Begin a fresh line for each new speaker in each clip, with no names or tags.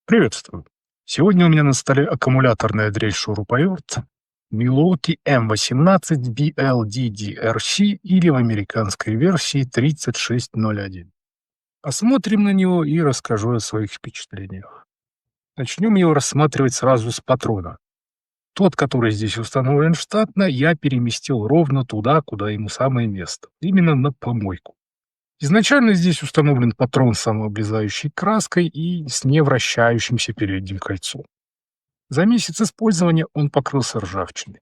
Приветствую. Сегодня у меня на столе аккумуляторная дрель шуруповерт Milwaukee M18 BLDDRC или в американской версии 3601. Посмотрим на него и расскажу о своих впечатлениях. Начнем его рассматривать сразу с патрона. Тот, который здесь установлен штатно, я переместил ровно туда, куда ему самое место, именно на помойку. Изначально здесь установлен патрон с самооблезающей краской и с невращающимся передним кольцом. За месяц использования он покрылся ржавчиной.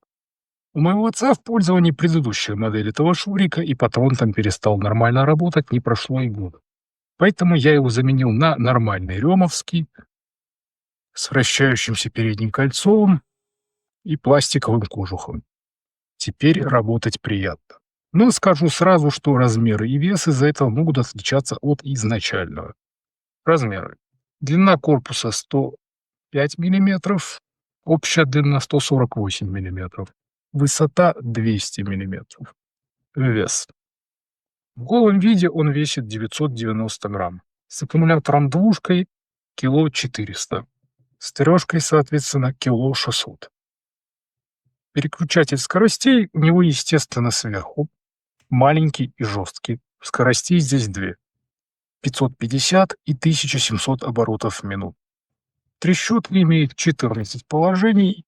У моего отца в пользовании предыдущая модель этого шурика, и патрон там перестал нормально работать, не прошло и года. Поэтому я его заменил на нормальный ремовский с вращающимся передним кольцом и пластиковым кожухом. Теперь работать приятно. Но скажу сразу, что размеры и вес из-за этого могут отличаться от изначального. Размеры. Длина корпуса 105 мм, общая длина 148 мм, высота 200 мм. Вес. В голом виде он весит 990 грамм. С аккумулятором двушкой кило 400. С трешкой, соответственно, кило 600. Переключатель скоростей у него, естественно, сверху. Маленький и жесткий. Скоростей здесь две. 550 и 1700 оборотов в минуту. Трещотка имеет 14 положений,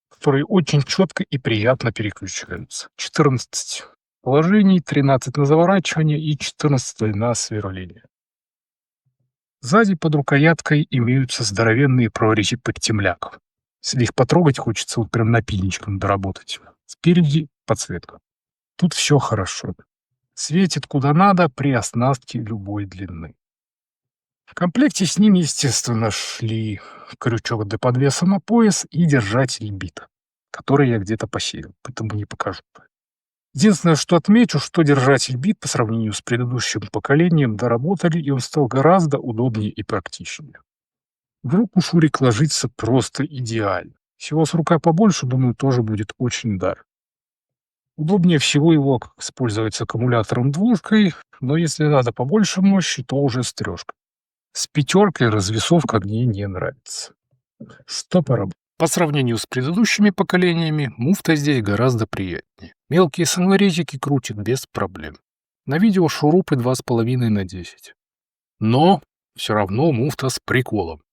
которые очень четко и приятно переключаются. 14 положений, 13 на заворачивание и 14 на сверление. Сзади под рукояткой имеются здоровенные прорези под темляк. Если их потрогать, хочется вот прям напильничком доработать. Спереди подсветка. Тут все хорошо. Светит куда надо при оснастке любой длины. В комплекте с ним, естественно, шли крючок для подвеса на пояс и держатель бита, который я где-то посеял, поэтому не покажу. Единственное, что отмечу, что держатель бит по сравнению с предыдущим поколением доработали, и он стал гораздо удобнее и практичнее. В руку шурик ложится просто идеально. Всего с рука побольше, думаю, тоже будет очень дар. Удобнее всего его использовать с аккумулятором двушкой, но если надо побольше мощи, то уже с трешкой. С пятеркой развесовка мне не нравится. Что поработать? По сравнению с предыдущими поколениями, муфта здесь гораздо приятнее. Мелкие саморезики крутит без проблем. На видео шурупы 2,5 на 10. Но все равно муфта с приколом.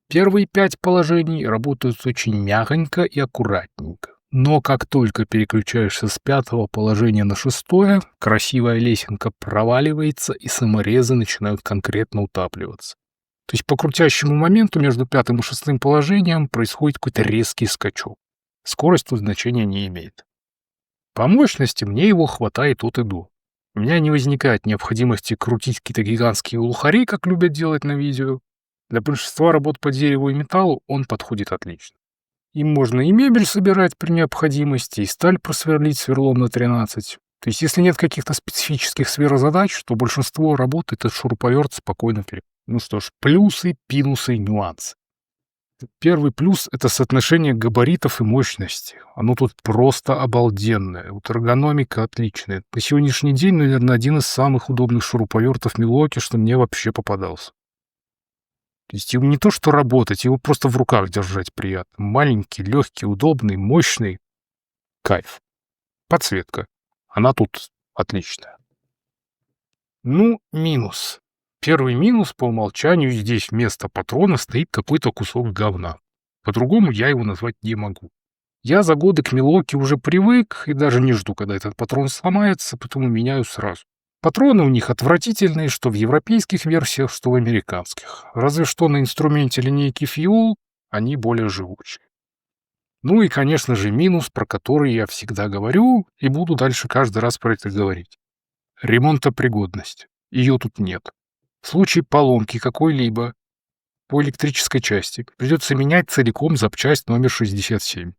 Первые 5 положений работают очень мягонько и аккуратненько. Но как только переключаешься с 5-го положения на 6-е, красивая лесенка проваливается, и саморезы начинают конкретно утапливаться. То есть по крутящему моменту между 5-м и 6-м положением происходит какой-то резкий скачок. Скорость тут значения не имеет. По мощности мне его хватает от и до. У меня не возникает необходимости крутить какие-то гигантские глухари, как любят делать на видео. Для большинства работ по дереву и металлу он подходит отлично. Им можно и мебель собирать при необходимости, и сталь просверлить сверлом на 13. То есть, если нет каких-то специфических сверхзадач, то большинство работ этот шуруповерт спокойно перед. Ну что ж, плюсы, пинусы, нюансы. Первый плюс — это соотношение габаритов и мощности. Оно тут просто обалденное. Вот эргономика отличная. На сегодняшний день, наверное, один из самых удобных шуруповертов Milwaukee, что мне вообще попадался. То есть его не то что работать, его просто в руках держать приятно. Маленький, легкий, удобный, мощный. Кайф. Подсветка. Она тут отличная. Ну, минус. Первый минус: по умолчанию здесь вместо патрона стоит какой-то кусок говна. По-другому я его назвать не могу. Я за годы к Milwaukee уже привык и даже не жду, когда этот патрон сломается, потому меняю сразу. Патроны у них отвратительные, что в европейских версиях, что в американских. Разве что на инструменте линейки Fuel они более живучие. Ну и, конечно же, минус, про который я всегда говорю и буду дальше каждый раз про это говорить. Ремонтопригодность. Ее тут нет. В случае поломки какой-либо по электрической части придется менять целиком запчасть номер 67.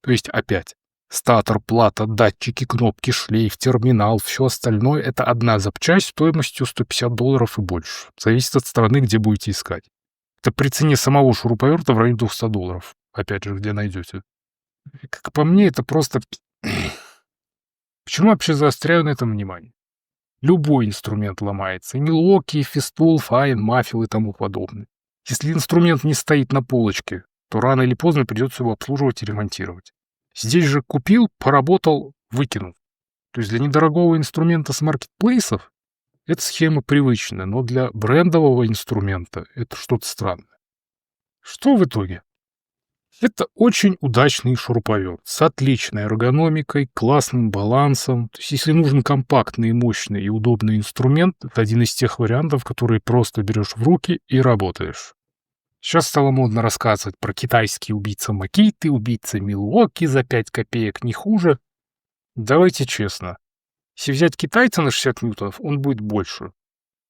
То есть опять. Статор, плата, датчики, кнопки, шлейф, терминал, все остальное — это одна запчасть стоимостью $150 и больше. Зависит от страны, где будете искать. Это при цене самого шуруповерта в районе $200. Опять же, где найдете. Как по мне, это просто... Почему вообще заостряю на этом внимание? Любой инструмент ломается. И Milwaukee, и Festool, Fine, Mafia и тому подобное. Если инструмент не стоит на полочке, то рано или поздно придется его обслуживать и ремонтировать. Здесь же купил, поработал, выкинул. То есть для недорогого инструмента с маркетплейсов эта схема привычная, но для брендового инструмента это что-то странное. Что в итоге? Это очень удачный шуруповерт с отличной эргономикой, классным балансом. То есть если нужен компактный, мощный и удобный инструмент, это один из тех вариантов, которые просто берешь в руки и работаешь. Сейчас стало модно рассказывать про китайский убийца Макиты, убийца Милуоки за 5 копеек не хуже. Давайте честно. Если взять китайца на 60 ньютонов, он будет больше.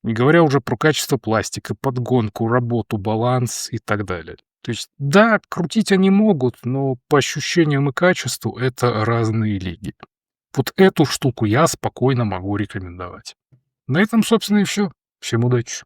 Не говоря уже про качество пластика, подгонку, работу, баланс и так далее. То есть, да, крутить они могут, но по ощущениям и качеству это разные лиги. Вот эту штуку я спокойно могу рекомендовать. На этом, собственно, и все. Всем удачи.